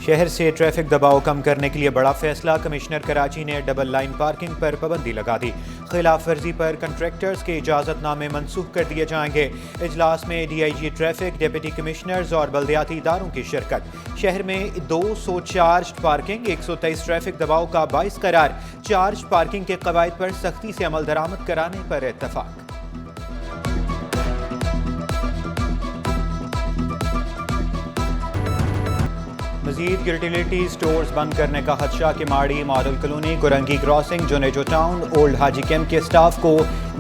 شہر سے ٹریفک دباؤ کم کرنے کے لیے بڑا فیصلہ، کمشنر کراچی نے ڈبل لائن پارکنگ پر پابندی لگا دی۔ خلاف ورزی پر کنٹریکٹرز کے اجازت نامے منسوخ کر دیے جائیں گے۔ اجلاس میں D I G traffic, deputy commissioners اور بلدیاتی اداروں کی شرکت۔ شہر میں 200 چارج پارکنگ 123 ٹریفک دباؤ کا باعث قرار، چارج پارکنگ کے قواعد پر سختی سے عمل درآمد کرانے پر اتفاق۔ مزید یوٹیلیٹی سٹورز بند کرنے کا خدشہ، کماڑی model colony, Korangi crossing, Junejo town, old حاجی کیمپ کے سٹاف کو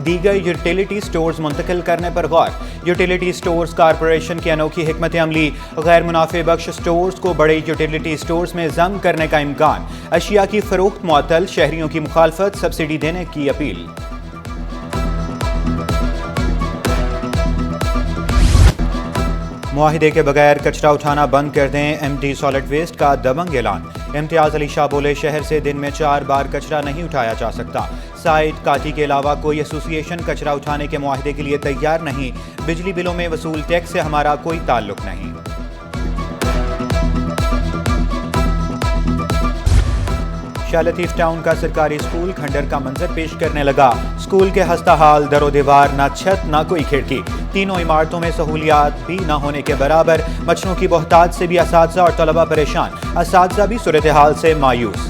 دیگر یوٹیلیٹی سٹورز منتقل کرنے پر غور۔ یوٹیلیٹی سٹورز کارپوریشن کی انوکھی حکمت عملی، غیر منافع بخش سٹورز کو بڑے یوٹیلیٹی سٹورز میں ضم کرنے کا امکان، اشیاء کی فروخت معطل، شہریوں کی مخالفت، سبسڈی دینے کی اپیل۔ معاہدے کے بغیر کچرا اٹھانا بند کر دیں، ایم ڈی سالڈ ویسٹ کا دبنگ اعلان۔ امتیاز علی شاہ بولے، شہر سے دن میں 4 بار کچرا نہیں اٹھایا جا سکتا۔ سائٹ کاٹی کے علاوہ کوئی ایسوسی ایشن کچرا اٹھانے کے معاہدے کے لیے تیار نہیں۔ بجلی بلوں میں وصول ٹیکس سے ہمارا کوئی تعلق نہیں۔ شاہ لطیف ٹاؤن کا سرکاری اسکول کھنڈر کا منظر پیش کرنے لگا۔ اسکول کے خستہ حال در و دیوار، نہ چھت نہ کوئی کھڑکی، تینوں عمارتوں میں سہولیات بھی نہ ہونے کے برابر۔ مچھروں کی بہتات سے بھی اساتذہ اور طلبہ پریشان، اساتذہ بھی صورتحال سے مایوس۔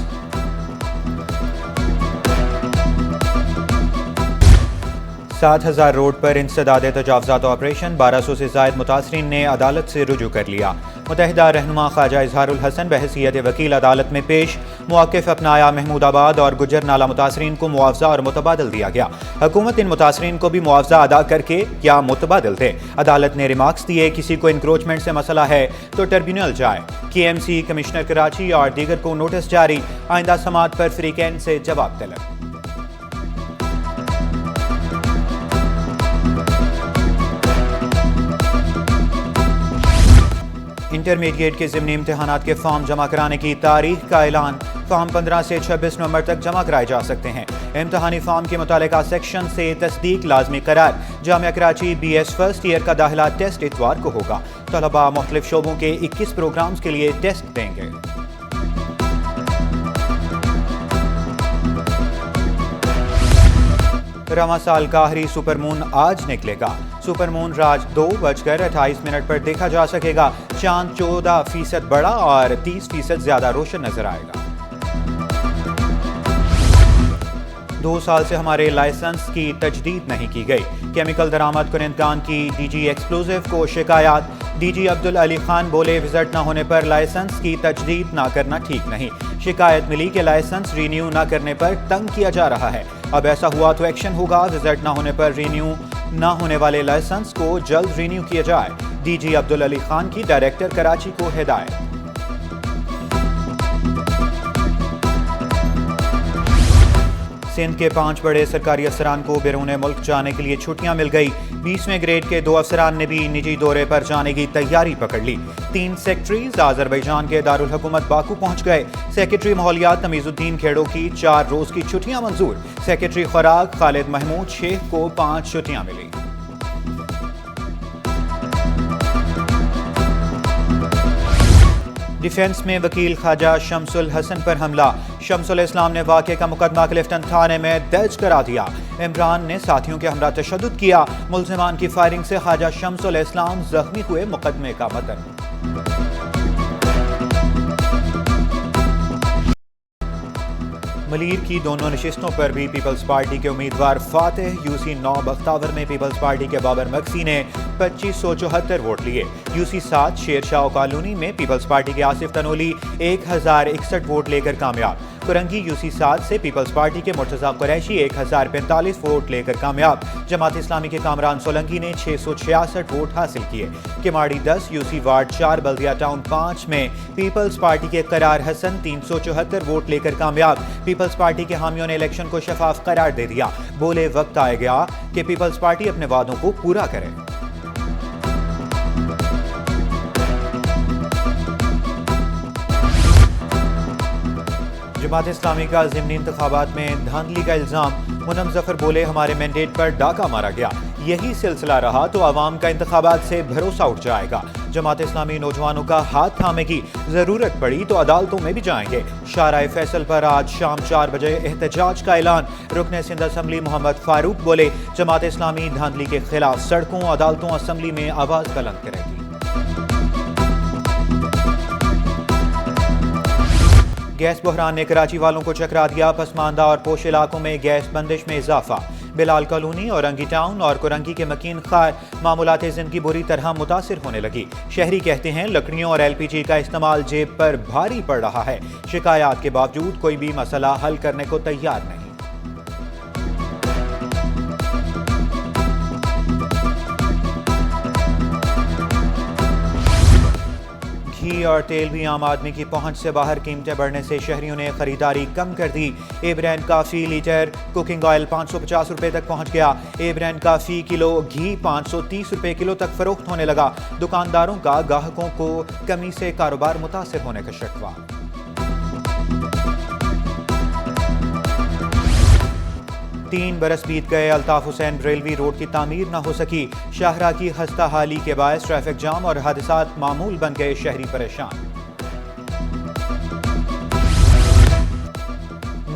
7000 روڈ پر انسداد تجاوزات آپریشن، 1200 سے زائد متاثرین نے عدالت سے رجوع کر لیا۔ متحدہ رہنما خواجہ اظہار الحسن بحیثیت وکیل عدالت میں پیش، موقف اپنایا، محمود آباد اور گجر نالہ متاثرین کو معاوضہ اور متبادل دیا گیا۔ حکومت ان متاثرین کو بھی معاوضہ ادا کر کے یا متبادل دے۔ عدالت نے ریمارکس دیے، کسی کو انکروچمنٹ سے مسئلہ ہے تو ٹربیونل جائے۔ کے ایم سی، کمشنر کراچی اور دیگر کو نوٹس جاری، آئندہ سماعت پر فریقین سے جواب طلب۔ انٹرمیڈیٹ کے ضمنی امتحانات کے فارم جمع کرانے کی تاریخ کا اعلان، فارم 15 سے 26 نومبر تک جمع کرائے جا سکتے ہیں۔ امتحانی فارم کے متعلقہ سیکشن سے تصدیق لازمی قرار۔ جامعہ Karachi B S first year کا داخلہ ٹیسٹ اتوار کو ہوگا۔ طلباء مختلف شعبوں کے 21 پروگرامز کے لیے ٹیسٹ دیں گے۔ رواں سال کا آخری سپر مون آج نکلے گا۔ سپر مون رات 2:28 پر دیکھا جا سکے گا۔ چاند 14% بڑا اور 30% زیادہ روشن نظر آئے گا۔ 2 سال سے ہمارے لائسنس کی تجدید نہیں کی گئی، کیمیکل درآمد کنندگان کی ڈی جی ایکسپلوزیو کو شکایات۔ ڈی جی عبدالعلی خان بولے، وزٹ نہ ہونے پر لائسنس کی تجدید نہ کرنا ٹھیک نہیں۔ شکایت ملی کہ لائسنس رینیو نہ کرنے پر تنگ کیا جا رہا ہے، اب ایسا ہوا تو ایکشن ہوگا۔ وزٹ نہ ہونے پر رینیو نہ ہونے والے لائسنس کو جلد رینیو کیا جائے، ڈی جی عبدالعلی خان کی ڈائریکٹر کراچی کو ہدایت۔ سندھ کے 5 بڑے سرکاری افسران کو بیرون ملک جانے کے لیے چھٹیاں مل گئی۔ 20ویں گریڈ کے 2 افسران نے بھی نجی دورے پر جانے کی تیاری پکڑ لی۔ 3 سیکٹریز آذربائیجان کے دارالحکومت باکو پہنچ گئے۔ سیکرٹری ماحولیات تمیز الدین کھیڑو کی 4 روز کی چھٹیاں منظور۔ سیکرٹری خوراک خالد محمود شیخ کو 5 چھٹیاں ملی۔ ڈیفنس میں وکیل خواجہ شمس الحسن پر حملہ، شمس الاسلام نے واقعے کا مقدمہ کلفٹن تھانے میں درج کرا دیا۔ عمران نے ساتھیوں کے ہمراہ تشدد کیا، ملزمان کی فائرنگ سے خواجہ شمس الاسلام زخمی ہوئے، مقدمے کا متن۔ ملیر کی دونوں نشستوں پر بھی پیپلز پارٹی کے امیدوار فاتح۔ یو سی 9 بختاور میں پیپلز پارٹی کے بابر مکسی نے 2574 ووٹ لیے۔ You C 7 Sher Shah colony میں پیپلز پارٹی کے آصف تنولی 1061 ووٹ لے کر کامیاب۔ کرنگی یو سی 7 سے پیپلز پارٹی کے مرتضیٰ قریشی 1045 ووٹ لے کر کامیاب۔ جماعت اسلامی کے کامران سولنگی نے 666 ووٹ حاصل کیے۔ کماڑی 10 یو سی وارڈ 4 بلدیہ ٹاؤن 5 میں پیپلز پارٹی کے قرار حسن 374 ووٹ لے کر کامیاب۔ پیپلز پارٹی کے حامیوں نے الیکشن کو شفاف قرار دے دیا، بولے وقت آئے گا کہ پیپلز پارٹی اپنے وعدوں کو پورا کرے۔ جماعت اسلامی کا ضمنی انتخابات میں دھاندلی کا الزام، منم ظفر بولے، ہمارے مینڈیٹ پر ڈاکہ مارا گیا، یہی سلسلہ رہا تو عوام کا انتخابات سے بھروسہ اٹھ جائے گا۔ جماعت اسلامی نوجوانوں کا ہاتھ تھامے گی، ضرورت پڑی تو عدالتوں میں بھی جائیں گے۔ شارع فیصل پر آج شام 4 بجے احتجاج کا اعلان۔ رکن سندھ اسمبلی محمد فاروق بولے، جماعت اسلامی دھاندلی کے خلاف سڑکوں، عدالتوں، اسمبلی میں آواز بلند کرے گی۔ گیس بحران نے کراچی والوں کو چکرا دیا، پسماندہ اور پوش علاقوں میں گیس بندش میں اضافہ۔ بلال کالونی، اورنگی ٹاؤن اور کورنگی کے مکین خار معمولات زندگی بری طرح متاثر ہونے لگی۔ شہری کہتے ہیں لکڑیوں اور LPG کا استعمال جیب پر بھاری پڑ رہا ہے۔ شکایات کے باوجود کوئی بھی مسئلہ حل کرنے کو تیار نہیں۔ گھی اور تیل بھی عام آدمی کی پہنچ سے باہر، قیمتیں بڑھنے سے شہریوں نے خریداری کم کر دی۔ اے برانڈ کا فی لیٹر کوکنگ آئل 550 روپے تک پہنچ گیا۔ اے برانڈ کا فی کلو گھی 530 روپے کلو تک فروخت ہونے لگا۔ دکانداروں کا گاہکوں کو کمی سے کاروبار متاثر ہونے کا شکوہ۔ 3 برس بیت گئے، الطاف حسین بریلوی روڈ کی تعمیر نہ ہو سکی۔ شاہراہ کی خستہ حالی کے باعث ٹریفک جام اور حادثات معمول بن گئے، شہری پریشان۔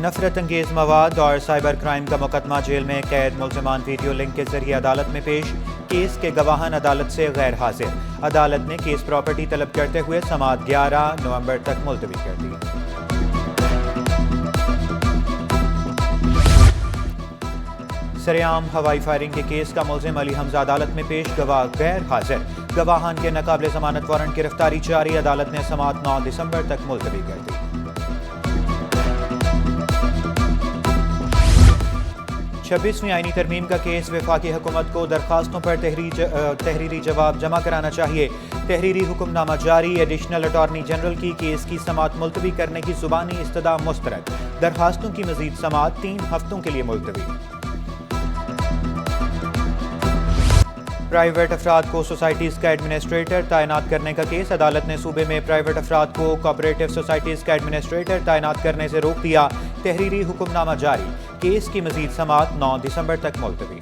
نفرت انگیز مواد اور سائبر کرائم کا مقدمہ، جیل میں قید ملزمان ویڈیو لنک کے ذریعے عدالت میں پیش۔ کیس کے گواہان عدالت سے غیر حاضر۔ عدالت نے کیس پراپرٹی طلب کرتے ہوئے سماعت 11 نومبر تک ملتوی کر دی۔ سریام ہوائی فائرنگ کے کیس کا ملزم علی حمزہ عدالت میں پیش، گواہ غیر حاضر۔ گواہان کے ناقابل ضمانت وارنٹ گرفتاری جاری، عدالت نے سماعت 9 دسمبر تک ملتوی کر دی۔ 26ویں آئینی ترمیم کا کیس، وفاقی حکومت کو درخواستوں پر تحریری جواب جمع کرانا چاہیے۔ تحریری حکم نامہ جاری، ایڈیشنل اٹارنی جنرل کی کیس کی سماعت ملتوی کرنے کی زبانی استدعا مسترد۔ درخواستوں کی مزید سماعت 3 ہفتوں کے لیے ملتوی۔ پرائیویٹ افراد کو سوسائٹیز کا ایڈمنسٹریٹر تعینات کرنے کا کیس، عدالت نے صوبے میں پرائیویٹ افراد کو کوآپریٹو سوسائٹیز کا ایڈمنسٹریٹر تعینات کرنے سے روک دیا۔ تحریری حکم نامہ جاری، کیس کی مزید سماعت 9 دسمبر تک ملتوی۔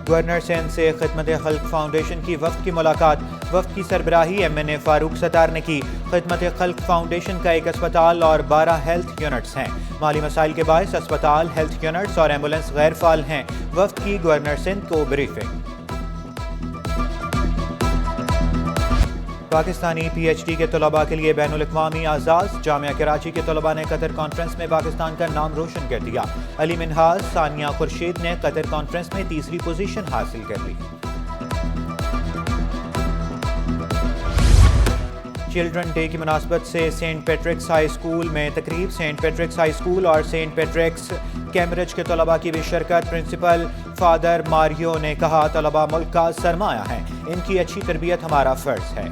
گورنر سندھ سے خدمت خلق فاؤنڈیشن کی وفد کی ملاقات، وفد کی سربراہی MNA فاروق ستار نے کی۔ خدمت خلق فاؤنڈیشن کا 1 اسپتال اور 12 ہیلتھ یونٹس ہیں۔ مالی مسائل کے باعث اسپتال، ہیلتھ یونٹس اور ایمبولینس غیر فعال ہیں۔ وفد کی گورنر سندھ کو بریفنگ۔ پاکستانی PhD کے طلباء کے لیے بین الاقوامی اعزاز، جامعہ کراچی کے طلباء نے قطر کانفرنس میں پاکستان کا نام روشن کر دیا۔ علی منہاز، ثانیہ خورشید نے قطر کانفرنس میں تیسری پوزیشن حاصل کر لی۔ چلڈرن ڈے کی مناسبت سے سینٹ پیٹرکس ہائی اسکول میں تقریب، سینٹ پیٹرکس ہائی اسکول اور سینٹ پیٹرکس کیمبرج کے طلباء کی بھی شرکت۔ پرنسپل فادر ماریو نے کہا طلباء ملک کا سرمایہ ہیں، ان کی اچھی تربیت ہمارا فرض ہے۔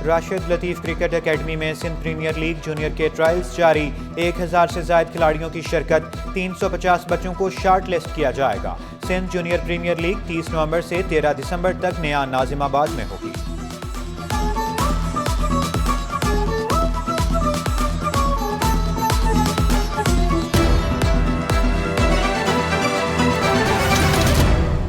راشد لطیف کرکٹ اکیڈمی میں سندھ پریمیئر لیگ جونیئر کے ٹرائلز جاری، 1000 سے زائد کھلاڑیوں کی شرکت، 350 بچوں کو شارٹ لسٹ کیا جائے گا۔ سندھ جونیئر پریمیئر لیگ 30 نومبر سے 13 دسمبر تک نیا ناظم آباد میں ہوگی۔